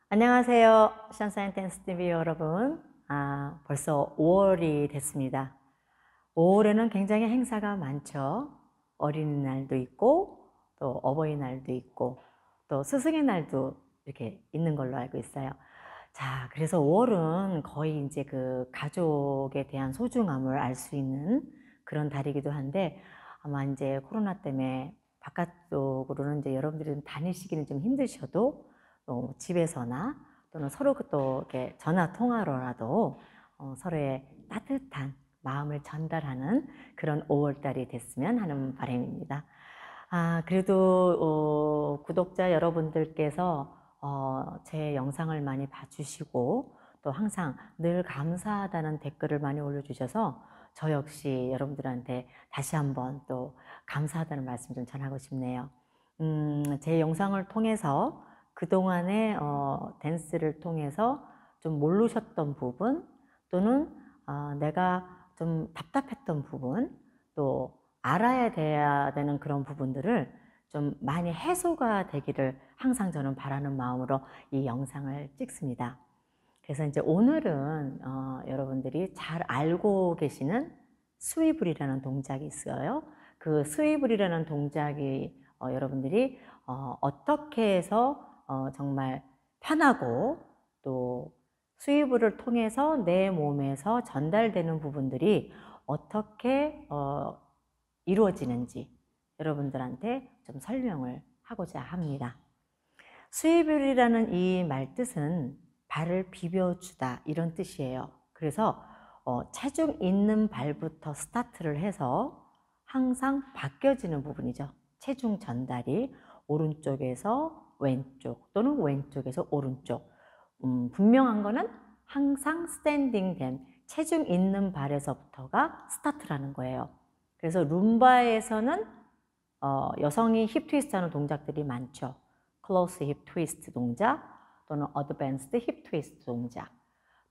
안녕하세요. 션사인 댄스 TV 여러분. 벌써 5월이 됐습니다. 5월에는 굉장히 행사가 많죠. 어린이날도 있고, 또 어버이날도 있고, 또 스승의 날도 이렇게 있는 걸로 알고 있어요. 자, 그래서 5월은 거의 이제 그 가족에 대한 소중함을 알 수 있는 그런 달이기도 한데, 아마 이제 코로나 때문에 바깥쪽으로는 이제 여러분들이 다니시기는 좀 힘드셔도 집에서나 또는 서로 또 이렇게 전화 통화로라도 서로의 따뜻한 마음을 전달하는 그런 5월달이 됐으면 하는 바람입니다. 그래도 구독자 여러분들께서 제 영상을 많이 봐주시고 또 항상 늘 감사하다는 댓글을 많이 올려주셔서 저 역시 여러분들한테 다시 한번 또 감사하다는 말씀 좀 전하고 싶네요. 제 영상을 통해서 그동안의 댄스를 통해서 좀 모르셨던 부분 또는 내가 좀 답답했던 부분 또 알아야 돼야 되는 그런 부분들을 좀 많이 해소가 되기를 항상 저는 바라는 마음으로 이 영상을 찍습니다. 그래서 이제 오늘은 여러분들이 잘 알고 계시는 스위블이라는 동작이 있어요. 그 스위블이라는 동작이 여러분들이 어떻게 해서 정말 편하고 또 스위블을 통해서 내 몸에서 전달되는 부분들이 어떻게 이루어지는지 여러분들한테 좀 설명을 하고자 합니다. 스위블이라는 이 말뜻은 발을 비벼주다 이런 뜻이에요. 그래서 체중 있는 발부터 스타트를 해서 항상 바뀌어지는 부분이죠. 체중 전달이 오른쪽에서 왼쪽 또는 왼쪽에서 오른쪽. 분명한 거는 항상 스탠딩 된 체중 있는 발에서부터가 스타트라는 거예요. 그래서 룸바에서는 여성이 힙 트위스트 하는 동작들이 많죠. 클로스 힙 트위스트 동작 또는 어드밴스드 힙 트위스트 동작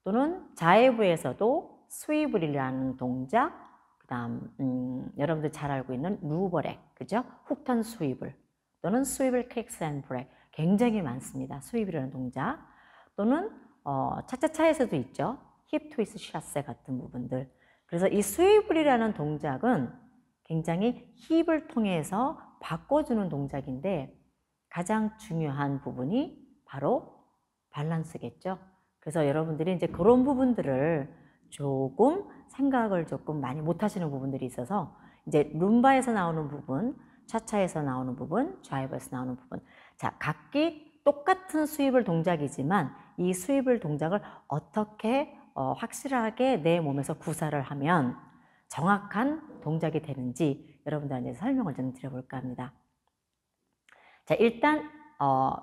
또는 자해부에서도 스위블이라는 동작 그 다음 여러분들 잘 알고 있는 루버렉 그죠? 훅턴 스위블 또는 스위블 킥스 앤 브렉 굉장히 많습니다. 스위블이라는 동작 또는 차차차에서도 있죠. 힙 트위스트 샷세 같은 부분들. 그래서 이 스위블이라는 동작은 굉장히 힙을 통해서 바꿔주는 동작인데 가장 중요한 부분이 바로 밸런스겠죠. 그래서 여러분들이 이제 그런 부분들을 조금 생각을 조금 많이 못 하시는 부분들이 있어서 이제 룸바에서 나오는 부분, 차차에서 나오는 부분, 좌이브에서 나오는 부분. 자, 각기 똑같은 스윕을 동작이지만 이 스윕을 동작을 어떻게 확실하게 내 몸에서 구사를 하면 정확한 동작이 되는지 여러분들한테 설명을 좀 드려볼까 합니다. 자, 일단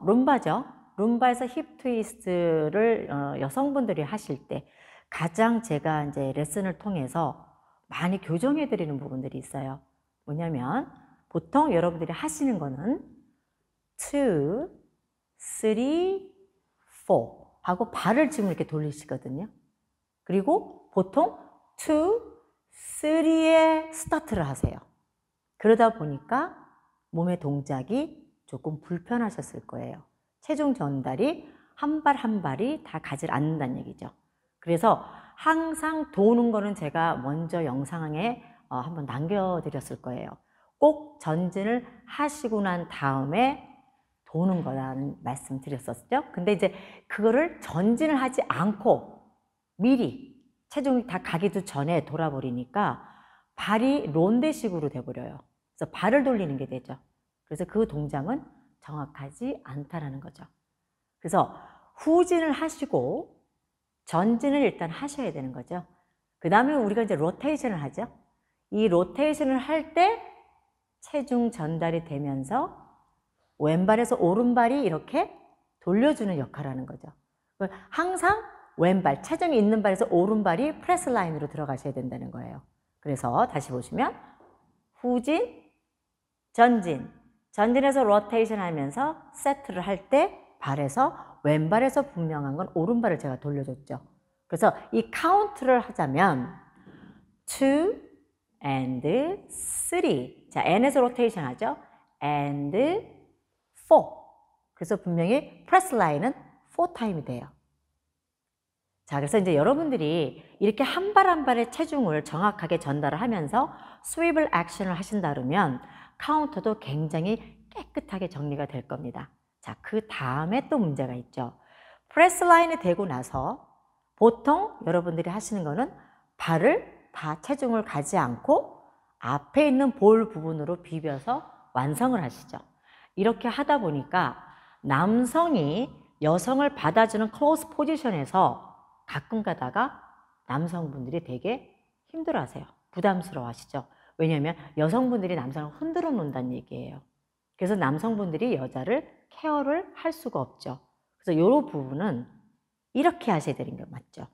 룸바죠. 룸바에서 힙 트위스트를 여성분들이 하실 때 가장 제가 이제 레슨을 통해서 많이 교정해 드리는 부분들이 있어요. 뭐냐면 보통 여러분들이 하시는 거는 2, 3, 4 하고 발을 지금 이렇게 돌리시거든요. 그리고 보통 2, 3에 스타트를 하세요. 그러다 보니까 몸의 동작이 조금 불편하셨을 거예요. 체중 전달이 한 발 한 발이 다 가지 않는다는 얘기죠. 그래서 항상 도는 거는 제가 먼저 영상에 한번 남겨드렸을 거예요. 꼭 전진을 하시고 난 다음에 도는 거라는 말씀 드렸었죠. 근데 이제 그거를 전진을 하지 않고 미리 체중이 다 가기도 전에 돌아버리니까 발이 론데식으로 돼버려요. 그래서 발을 돌리는 게 되죠. 그래서 그 동작은 정확하지 않다라는 거죠. 그래서 후진을 하시고 전진을 일단 하셔야 되는 거죠. 그 다음에 우리가 이제 로테이션을 하죠. 이 로테이션을 할 때 체중 전달이 되면서 왼발에서 오른발이 이렇게 돌려주는 역할을 하는 거죠. 항상 왼발, 체중이 있는 발에서 오른발이 프레스 라인으로 들어가셔야 된다는 거예요. 그래서 다시 보시면 후진, 전진, 전진에서 로테이션 하면서 세트를 할 때 발에서 왼발에서 분명한 건 오른발을 제가 돌려줬죠. 그래서 이 카운트를 하자면 2 and 3 자, n에서 로테이션 하죠. and 4 그래서 분명히 프레스 라인은 4타임이 돼요. 자, 그래서 이제 여러분들이 이렇게 한 발 한 발의 체중을 정확하게 전달을 하면서 스위블 액션을 하신다 그러면 카운터도 굉장히 깨끗하게 정리가 될 겁니다. 자, 그 다음에 또 문제가 있죠. 프레스 라인이 되고 나서 보통 여러분들이 하시는 거는 발을 다 체중을 가지 않고 앞에 있는 볼 부분으로 비벼서 완성을 하시죠. 이렇게 하다 보니까 남성이 여성을 받아주는 클로즈 포지션에서 가끔 가다가 남성분들이 되게 힘들어하세요. 부담스러워하시죠. 왜냐하면 여성분들이 남성을 흔들어 놓는다는 얘기예요. 그래서 남성분들이 여자를 케어를 할 수가 없죠. 그래서 이 부분은 이렇게 하셔야 되는 게 맞죠.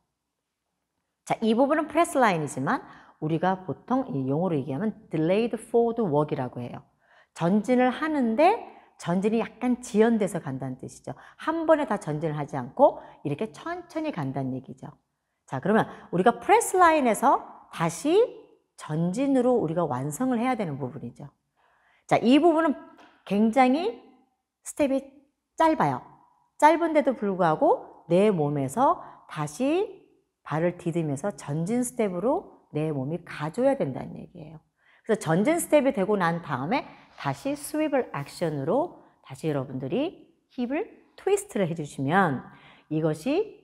자, 이 부분은 프레스 라인이지만 우리가 보통 이 용어로 얘기하면 delayed forward walk이라고 해요. 전진을 하는데 전진이 약간 지연돼서 간다는 뜻이죠. 한 번에 다 전진을 하지 않고 이렇게 천천히 간다는 얘기죠. 자, 그러면 우리가 프레스 라인에서 다시 전진으로 우리가 완성을 해야 되는 부분이죠. 자, 이 부분은 굉장히 스텝이 짧아요. 짧은데도 불구하고 내 몸에서 다시 발을 디디면서 전진 스텝으로 내 몸이 가줘야 된다는 얘기예요. 그래서 전진 스텝이 되고 난 다음에 다시 스위블 액션으로 다시 여러분들이 힙을 트위스트를 해주시면 이것이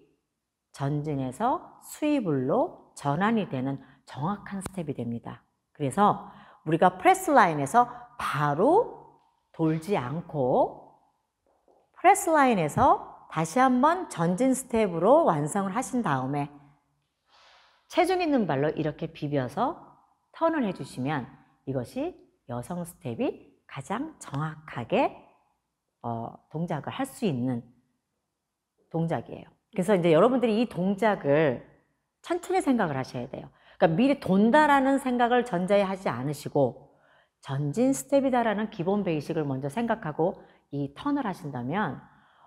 전진에서 스위블로 전환이 되는 정확한 스텝이 됩니다. 그래서 우리가 프레스 라인에서 바로 돌지 않고 프레스 라인에서 다시 한번 전진 스텝으로 완성을 하신 다음에 체중 있는 발로 이렇게 비벼서 턴을 해주시면 이것이 여성 스텝이 가장 정확하게 동작을 할 수 있는 동작이에요. 그래서 이제 여러분들이 이 동작을 천천히 생각을 하셔야 돼요. 그러니까 미리 돈다라는 생각을 전자에 하지 않으시고 전진 스텝이다라는 기본 베이식을 먼저 생각하고 이 턴을 하신다면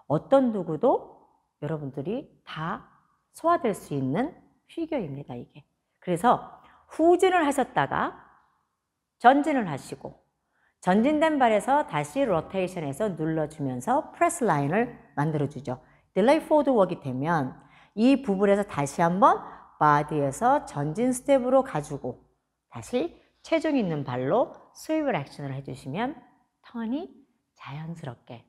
어떤 누구도 여러분들이 다 소화될 수 있는 피겨입니다, 이게. 그래서 후진을 하셨다가 전진을 하시고 전진된 발에서 다시 로테이션해서 눌러주면서 프레스 라인을 만들어주죠. 딜레이 포워드 웍이 되면 이 부분에서 다시 한번 바디에서 전진 스텝으로 가지고 다시 체중 있는 발로 스위블 액션을 해주시면 턴이 자연스럽게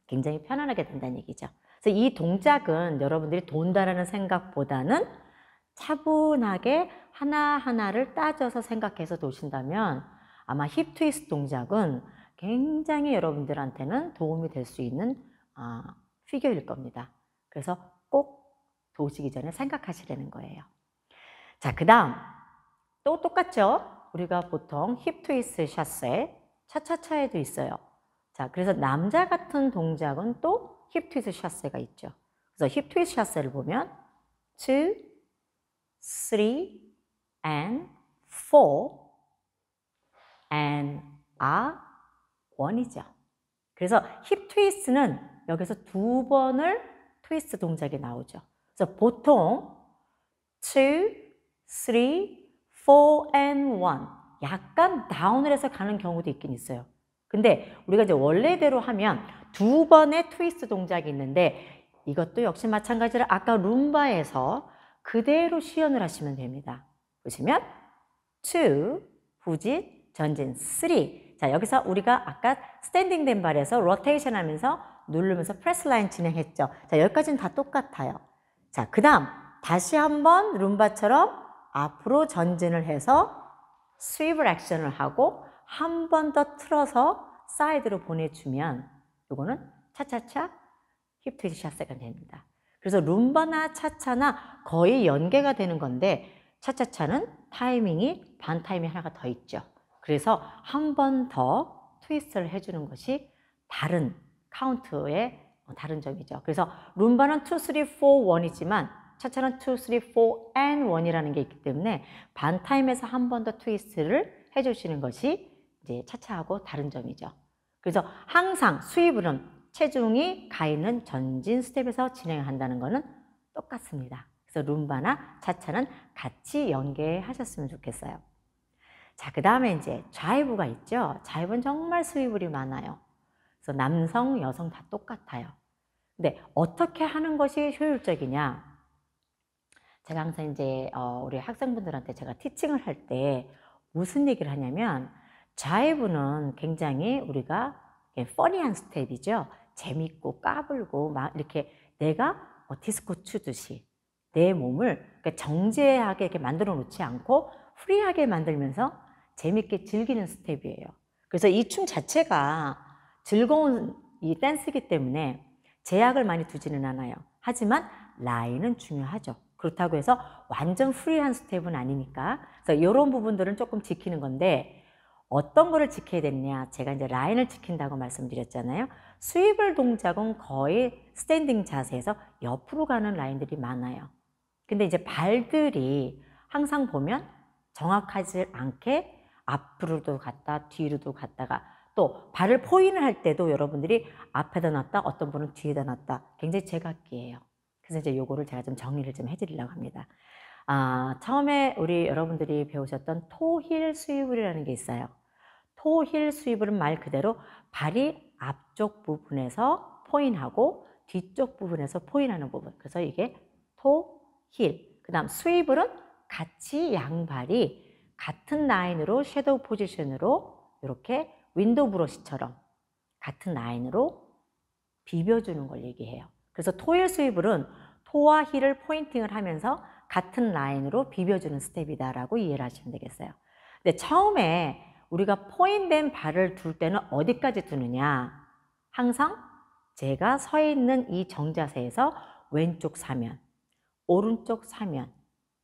굉장히 편안하게 된다는 얘기죠. 그래서 이 동작은 여러분들이 돈다라는 생각보다는 차분하게 하나하나를 따져서 생각해서 도신다면 아마 힙 트위스트 동작은 굉장히 여러분들한테는 도움이 될 수 있는 피겨일 겁니다. 그래서 꼭 도시기 전에 생각하시라는 거예요. 자, 그 다음 또 똑같죠? 우리가 보통 힙 트위스트 샷세 차차차에도 있어요. 자, 그래서 남자 같은 동작은 또 힙 트위스트 샷세가 있죠. 그래서 힙 트위스트 샷세를 보면 2, 3, and 4 and 1이죠. 그래서 힙 트위스트는 여기서 두 번을 트위스트 동작이 나오죠. 그래서 보통 2, 3, 4 and 1 약간 다운을 해서 가는 경우도 있긴 있어요. 근데 우리가 이제 원래대로 하면 두 번의 트위스트 동작이 있는데 이것도 역시 마찬가지로 아까 룸바에서 그대로 시연을 하시면 됩니다. 보시면 2, 후진, 전진, 3. 자, 여기서 우리가 아까 스탠딩 된 발에서 로테이션 하면서 누르면서 프레스 라인 진행했죠. 자, 여기까지는 다 똑같아요. 자, 그 다음 다시 한번 룸바처럼 앞으로 전진을 해서 스위블 액션을 하고 한 번 더 틀어서 사이드로 보내주면 이거는 차차차 힙 트위스트 샷세가 됩니다. 그래서 룸바나 차차나 거의 연계가 되는 건데 차차차는 타이밍이 반 타이밍 하나가 더 있죠. 그래서 한 번 더 트위스트를 해주는 것이 다른 카운트의 다른 점이죠. 그래서 룸바는 2, 3, 4, 1이지만 차차는 2, 3, 4 and 1이라는 게 있기 때문에 반 타임에서 한 번 더 트위스트를 해주시는 것이 이제 차차하고 다른 점이죠. 그래서 항상 스위블은 체중이 가 있는 전진 스텝에서 진행한다는 것은 똑같습니다. 그래서 룸바나 차차는 같이 연계하셨으면 좋겠어요. 자, 그 다음에 이제 좌이브가 있죠. 좌이브는 정말 스위블이 많아요. 그래서 남성, 여성 다 똑같아요. 근데 어떻게 하는 것이 효율적이냐? 제가 항상 이제 우리 학생분들한테 제가 티칭을 할 때 무슨 얘기를 하냐면 자이브는 굉장히 우리가 퍼니한 스텝이죠. 재밌고 까불고 막 이렇게 내가 디스코 추듯이 내 몸을 정제하게 이렇게 만들어 놓지 않고 프리하게 만들면서 재밌게 즐기는 스텝이에요. 그래서 이 춤 자체가 즐거운 이 댄스이기 때문에 제약을 많이 두지는 않아요. 하지만 라인은 중요하죠. 그렇다고 해서 완전 프리한 스텝은 아니니까. 그래서 이런 부분들은 조금 지키는 건데 어떤 거를 지켜야 되느냐. 제가 이제 라인을 지킨다고 말씀드렸잖아요. 스위블 동작은 거의 스탠딩 자세에서 옆으로 가는 라인들이 많아요. 근데 이제 발들이 항상 보면 정확하지 않게 앞으로도 갔다 뒤로도 갔다가 또 발을 포인을 할 때도 여러분들이 앞에다 놨다 어떤 분은 뒤에다 놨다 굉장히 제각기예요. 그래서 이제 요거를 제가 좀 정리를 좀 해드리려고 합니다. 처음에 우리 여러분들이 배우셨던 토힐 스위블이라는 게 있어요. 토힐 스위블은 말 그대로 발이 앞쪽 부분에서 포인하고 뒤쪽 부분에서 포인하는 부분. 그래서 이게 토, 힐. 그 다음 스위블은 같이 양발이 같은 라인으로 섀도우 포지션으로 이렇게 윈도우 브러쉬처럼 같은 라인으로 비벼주는 걸 얘기해요. 그래서 토힐 스위블은 토와 힐을 포인팅을 하면서 같은 라인으로 비벼주는 스텝이다라고 이해를 하시면 되겠어요. 근데 처음에 우리가 포인된 발을 둘 때는 어디까지 두느냐? 항상 제가 서 있는 이 정자세에서 왼쪽 사면, 오른쪽 사면,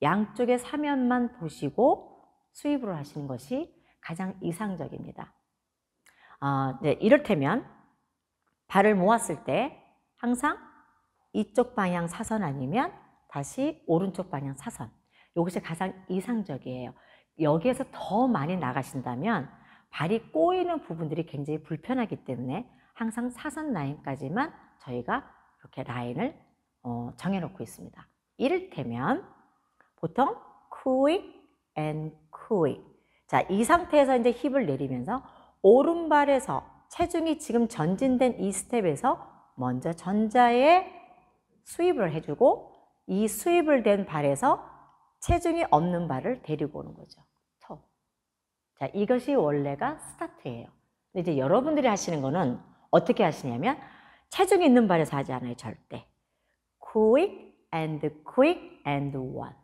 양쪽의 사면만 보시고 스위브를 하시는 것이 가장 이상적입니다. 네, 이를테면 발을 모았을 때 항상 이쪽 방향 사선 아니면 다시 오른쪽 방향 사선. 이것이 가장 이상적이에요. 여기에서 더 많이 나가신다면 발이 꼬이는 부분들이 굉장히 불편하기 때문에 항상 사선 라인까지만 저희가 이렇게 라인을 정해놓고 있습니다. 이를테면 보통 quick and quick. 자, 이 상태에서 이제 힙을 내리면서 오른발에서 체중이 지금 전진된 이 스텝에서 먼저 전자에 스윕을 해주고 이 스윕을 된 발에서 체중이 없는 발을 데리고 오는 거죠. 터. 자, 이것이 원래가 스타트예요. 근데 이제 여러분들이 하시는 거는 어떻게 하시냐면 체중이 있는 발에서 하지 않아요, 절대. quick and one.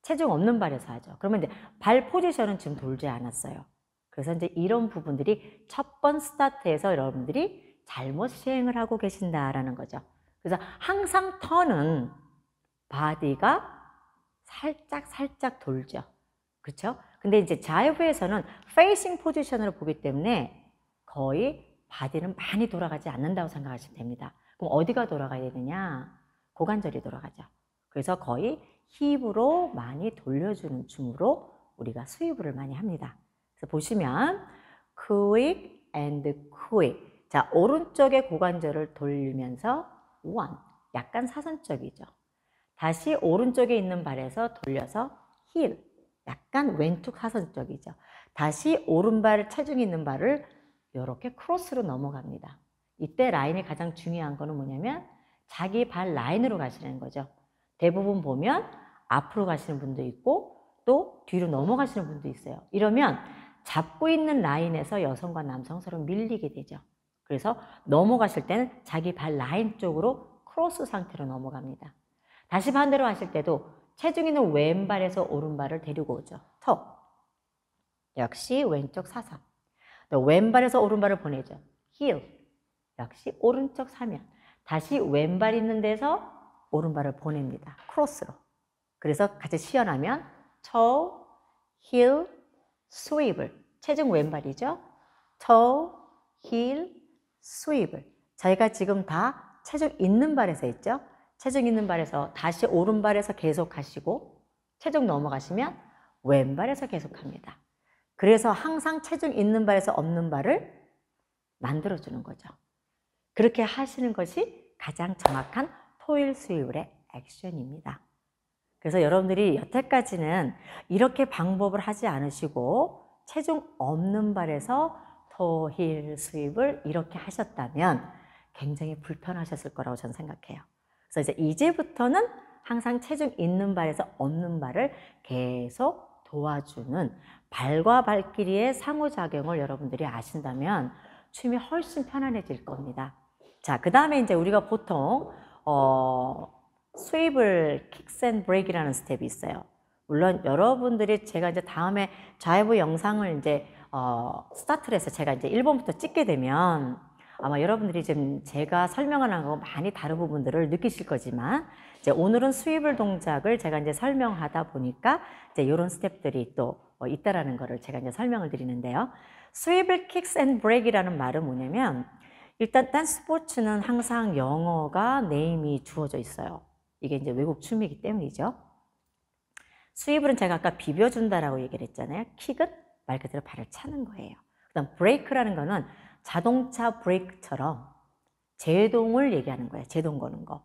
체중 없는 발에서 하죠. 그러면 이제 발 포지션은 지금 돌지 않았어요. 그래서 이제 이런 부분들이 첫 번 스타트에서 여러분들이 잘못 시행을 하고 계신다라는 거죠. 그래서 항상 턴은 바디가 살짝 돌죠. 그렇죠? 근데 이제 자이브에서는 페이싱 포지션으로 보기 때문에 거의 바디는 많이 돌아가지 않는다고 생각하시면 됩니다. 그럼 어디가 돌아가야 되느냐? 고관절이 돌아가죠. 그래서 거의 힙으로 많이 돌려주는 춤으로 우리가 스위브를 많이 합니다. 그래서 보시면 quick and quick. 자, 오른쪽의 고관절을 돌리면서 one. 약간 사선적이죠. 다시 오른쪽에 있는 발에서 돌려서 heel. 약간 왼쪽 사선적이죠. 다시 오른발 체중 있는 발을 이렇게 크로스로 넘어갑니다. 이때 라인이 가장 중요한 거는 뭐냐면 자기 발 라인으로 가시는 거죠. 대부분 보면 앞으로 가시는 분도 있고 또 뒤로 넘어가시는 분도 있어요. 이러면 잡고 있는 라인에서 여성과 남성 서로 밀리게 되죠. 그래서 넘어가실 때는 자기 발 라인 쪽으로 크로스 상태로 넘어갑니다. 다시 반대로 하실 때도 체중 있는 왼발에서 오른발을 데리고 오죠. 터. 역시 왼쪽 사선. 왼발에서 오른발을 보내죠. heel. 역시 오른쪽 사면. 다시 왼발 있는 데서 오른발을 보냅니다. 크로스로. 그래서 같이 시연하면 toe, heel, swivel. 체중 왼발이죠. toe, heel, swivel. 저희가 지금 다 체중 있는 발에서 했죠. 체중 있는 발에서 다시 오른발에서 계속 하시고 체중 넘어가시면 왼발에서 계속 합니다. 그래서 항상 체중 있는 발에서 없는 발을 만들어주는 거죠. 그렇게 하시는 것이 가장 정확한 토일 스위블의 액션입니다. 그래서 여러분들이 여태까지는 이렇게 방법을 하지 않으시고 체중 없는 발에서 토힐 스윕을 이렇게 하셨다면 굉장히 불편하셨을 거라고 저는 생각해요. 그래서 이제부터는 항상 체중 있는 발에서 없는 발을 계속 도와주는 발과 발길이의 상호작용을 여러분들이 아신다면 춤이 훨씬 편안해질 겁니다. 자, 그 다음에 이제 우리가 보통 스윕을 킥스 앤 브레이크라는 스텝이 있어요. 물론 여러분들이 제가 이제 다음에 좌회부 영상을 이제 스타트를 해서 제가 이제 1번부터 찍게 되면 아마 여러분들이 지금 제가 설명하는 거 많이 다른 부분들을 느끼실 거지만 이제 오늘은 스윕을 동작을 제가 이제 설명하다 보니까 이제 이런 스텝들이 또 있다라는 거를 제가 이제 설명을 드리는데요. 스윕을 킥스 앤 브레이크라는 말은 뭐냐면 일단 댄스 스포츠는 항상 영어가 네임이 주어져 있어요. 이게 이제 외국 춤이기 때문이죠. 스윕은 제가 아까 비벼준다라고 얘기를 했잖아요. 킥은 말 그대로 발을 차는 거예요. 그다음 브레이크라는 거는 자동차 브레이크처럼 제동을 얘기하는 거예요. 제동 거는 거.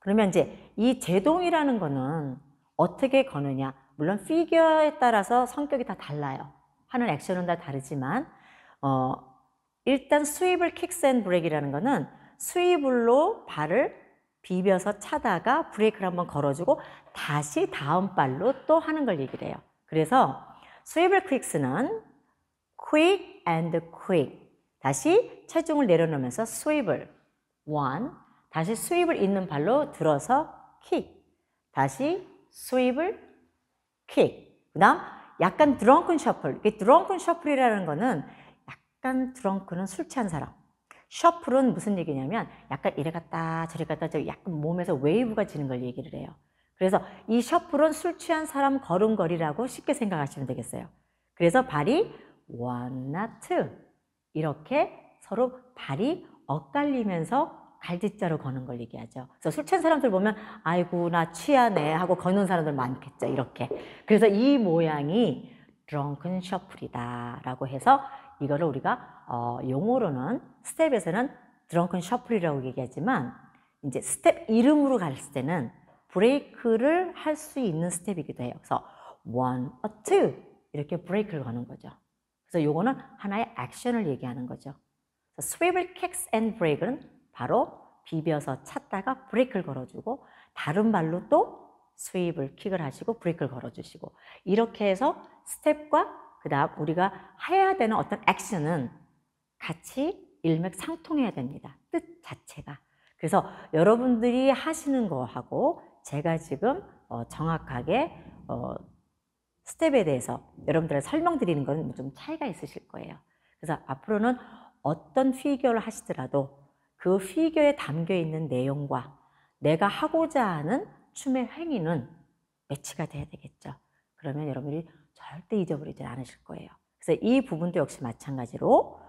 그러면 이제 이 제동이라는 거는 어떻게 거느냐. 물론 피규어에 따라서 성격이 다 달라요. 하는 액션은 다 다르지만 일단 스윕을 킥스 앤 브레이크라는 거는 스윕으로 발을 비벼서 차다가 브레이크를 한번 걸어주고 다시 다음 발로 또 하는 걸 얘기를 해요. 그래서 스윕을 퀵스는 quick and quick. 다시 체중을 내려놓으면서 스윕을 one. 다시 스윕을 있는 발로 들어서 kick. 다시 스윕을 kick. 그 다음 약간 드렁큰 셔플. 이 드렁큰 셔플이라는 거는 약간 드렁크는 술 취한 사람. 셔플은 무슨 얘기냐면 약간 이래 갔다 저래 갔다 약간 몸에서 웨이브가 지는 걸 얘기를 해요. 그래서 이 셔플은 술 취한 사람 걸음걸이라고 쉽게 생각하시면 되겠어요. 그래서 발이 one, not two. 이렇게 서로 발이 엇갈리면서 갈짓자로 거는 걸 얘기하죠. 그래서 술 취한 사람들 보면 아이고 나 취하네 하고 걷는 사람들 많겠죠. 이렇게. 그래서 이 모양이 drunken shuffle이다 라고 해서 이거를 우리가 용어로는 스텝에서는 드렁큰 셔플이라고 얘기하지만 이제 스텝 이름으로 갔을 때는 브레이크를 할 수 있는 스텝이기도 해요. 그래서 one, two 이렇게 브레이크를 거는 거죠. 그래서 요거는 하나의 액션을 얘기하는 거죠. 스윕을 킥스 앤 브레이크는 바로 비벼서 찼다가 브레이크를 걸어주고 다른 발로 또 스윕을 킥을 하시고 브레이크를 걸어주시고 이렇게 해서 스텝과 그 다음 우리가 해야 되는 어떤 액션은 같이 일맥상통해야 됩니다. 뜻 자체가. 그래서 여러분들이 하시는 거하고 제가 지금 정확하게 스텝에 대해서 여러분들에게 설명드리는 건 좀 차이가 있으실 거예요. 그래서 앞으로는 어떤 피규어를 하시더라도 그 피규어에 담겨 있는 내용과 내가 하고자 하는 춤의 행위는 매치가 돼야 되겠죠. 그러면 여러분들이 절대 잊어버리지 않으실 거예요. 그래서 이 부분도 역시 마찬가지로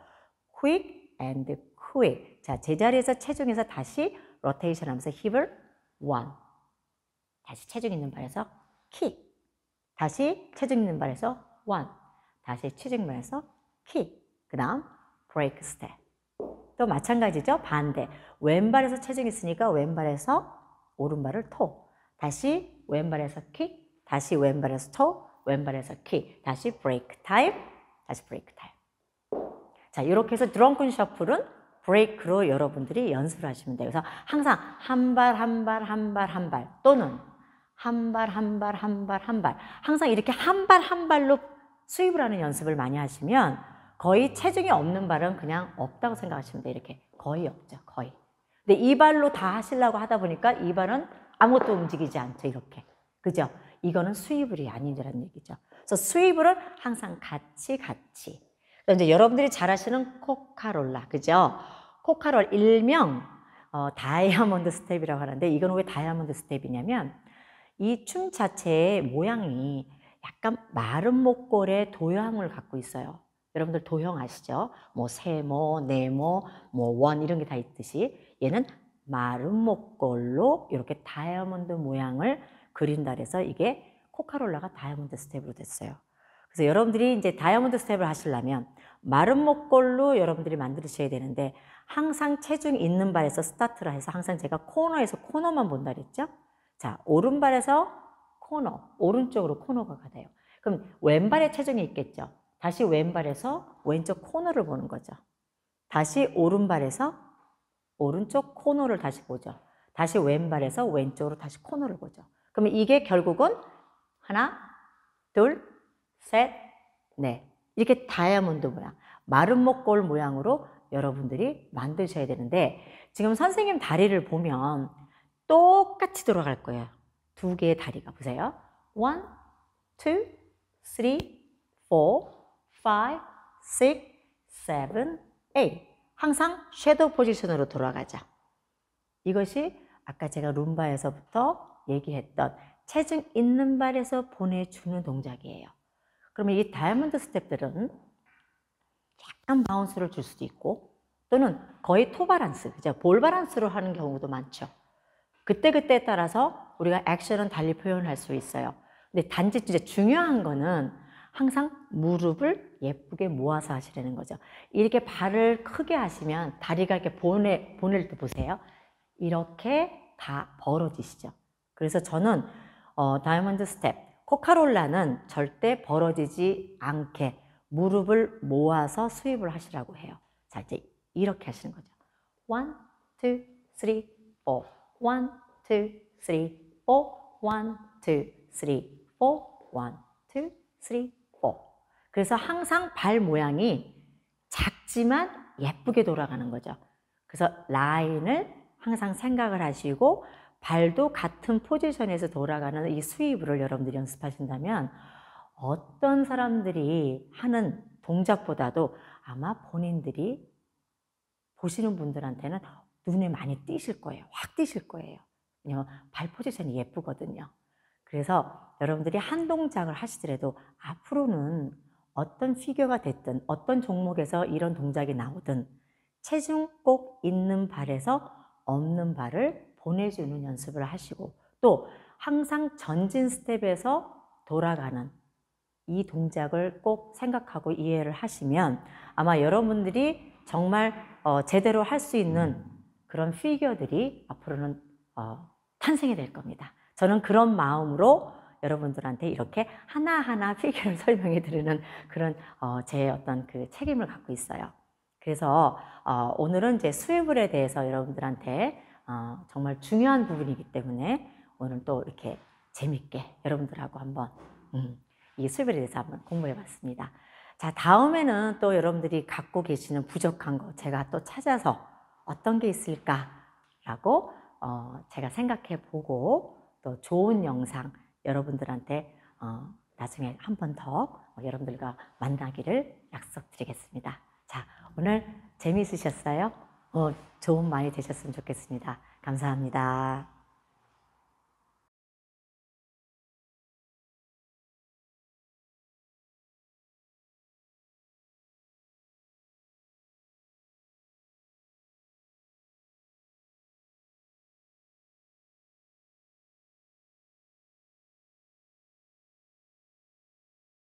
quick and quick. 자, 제자리에서 체중에서 다시 로테이션 하면서 힙을 one. 다시 체중 있는 발에서 kick. 다시 체중 있는 발에서 one. 다시 체중 있는 발에서 kick. 그 다음 break step. 또 마찬가지죠. 반대. 왼발에서 체중 있으니까 왼발에서 오른발을 토. 다시 왼발에서 kick. 다시 왼발에서 토. 왼발에서 킥, 다시 브레이크 타임, 다시 브레이크 타임. 자, 이렇게 해서 드렁큰 셔플은 브레이크로 여러분들이 연습을 하시면 돼요. 그래서 항상 한 발, 한 발, 한 발, 한 발, 또는 한 발, 한 발, 한 발, 한 발. 항상 이렇게 한 발, 한 발로 스윕을 하는 연습을 많이 하시면 거의 체중이 없는 발은 그냥 없다고 생각하시면 돼요. 이렇게. 거의 없죠. 거의. 근데 이 발로 다 하시려고 하다 보니까 이 발은 아무것도 움직이지 않죠. 이렇게. 그죠? 이거는 스윕이 아니라는 얘기죠. 그래서 스윕은 항상 같이. 이제 여러분들이 잘 아시는 코카롤라, 그죠? 코카롤 일명 다이아몬드 스텝이라고 하는데 이건 왜 다이아몬드 스텝이냐면 이 춤 자체의 모양이 약간 마른 목골의 도형을 갖고 있어요. 여러분들 도형 아시죠? 뭐 세모, 네모, 뭐 원 이런 게 다 있듯이 얘는 마른 목골로 이렇게 다이아몬드 모양을 그린다 그래서 이게 코카롤라가 다이아몬드 스텝으로 됐어요. 그래서 여러분들이 이제 다이아몬드 스텝을 하시려면 마른 목골로 여러분들이 만드셔야 되는데 항상 체중이 있는 발에서 스타트를 해서 항상 제가 코너에서 코너만 본다 그랬죠? 자, 오른발에서 코너, 오른쪽으로 코너가 돼요. 그럼 왼발에 체중이 있겠죠? 다시 왼발에서 왼쪽 코너를 보는 거죠. 다시 오른발에서 오른쪽 코너를 다시 보죠. 다시 왼발에서 왼쪽으로 다시 코너를 보죠. 그러면 이게 결국은 하나, 둘, 셋, 넷. 이렇게 다이아몬드 모양, 마른 목골 모양으로 여러분들이 만드셔야 되는데 지금 선생님 다리를 보면 똑같이 돌아갈 거예요. 두 개의 다리가 보세요. 1, 2, 3, 4, 5, 6, 7, 8. 항상 섀도우 포지션으로 돌아가죠. 이것이 아까 제가 룸바에서부터 얘기했던 체중 있는 발에서 보내주는 동작이에요. 그러면 이 다이아몬드 스텝들은 약간 바운스를 줄 수도 있고 또는 거의 토바란스, 그죠? 볼 바란스로 하는 경우도 많죠. 그때그때에 따라서 우리가 액션은 달리 표현할 수 있어요. 근데 단지 진짜 중요한 거는 항상 무릎을 예쁘게 모아서 하시라는 거죠. 이렇게 발을 크게 하시면 다리가 이렇게 보낼 때 보세요. 이렇게 다 벌어지시죠. 그래서 저는 다이아몬드 스텝, 코카롤라는 절대 벌어지지 않게 무릎을 모아서 스윕을 하시라고 해요. 자, 이제 이렇게 하시는 거죠. 1, 2, 3, 4. 1, 2, 3, 4. 1, 2, 3, 4. 1, 2, 3, 4. 그래서 항상 발 모양이 작지만 예쁘게 돌아가는 거죠. 그래서 라인을 항상 생각을 하시고 발도 같은 포지션에서 돌아가는 이 스윕을 여러분들이 연습하신다면 어떤 사람들이 하는 동작보다도 아마 본인들이 보시는 분들한테는 눈에 많이 띄실 거예요. 확 띄실 거예요. 왜냐면 발 포지션이 예쁘거든요. 그래서 여러분들이 한 동작을 하시더라도 앞으로는 어떤 피겨가 됐든 어떤 종목에서 이런 동작이 나오든 체중 꼭 있는 발에서 없는 발을 보내주는 연습을 하시고 또 항상 전진 스텝에서 돌아가는 이 동작을 꼭 생각하고 이해를 하시면 아마 여러분들이 정말 제대로 할 수 있는 그런 피겨들이 앞으로는 탄생이 될 겁니다. 저는 그런 마음으로 여러분들한테 이렇게 하나하나 피겨를 설명해 드리는 그런 제 어떤 그 책임을 갖고 있어요. 그래서 오늘은 이제 스위블에 대해서 여러분들한테 정말 중요한 부분이기 때문에 오늘 또 이렇게 재밌게 여러분들하고 한번 이 스위블에 대해서 한번 공부해 봤습니다. 자, 다음에는 또 여러분들이 갖고 계시는 부족한 거 제가 또 찾아서 어떤 게 있을까라고 제가 생각해 보고 또 좋은 영상 여러분들한테 나중에 한 번 더 여러분들과 만나기를 약속드리겠습니다. 자, 오늘 재미있으셨어요? 좋은 많이 되셨으면 좋겠습니다. 감사합니다.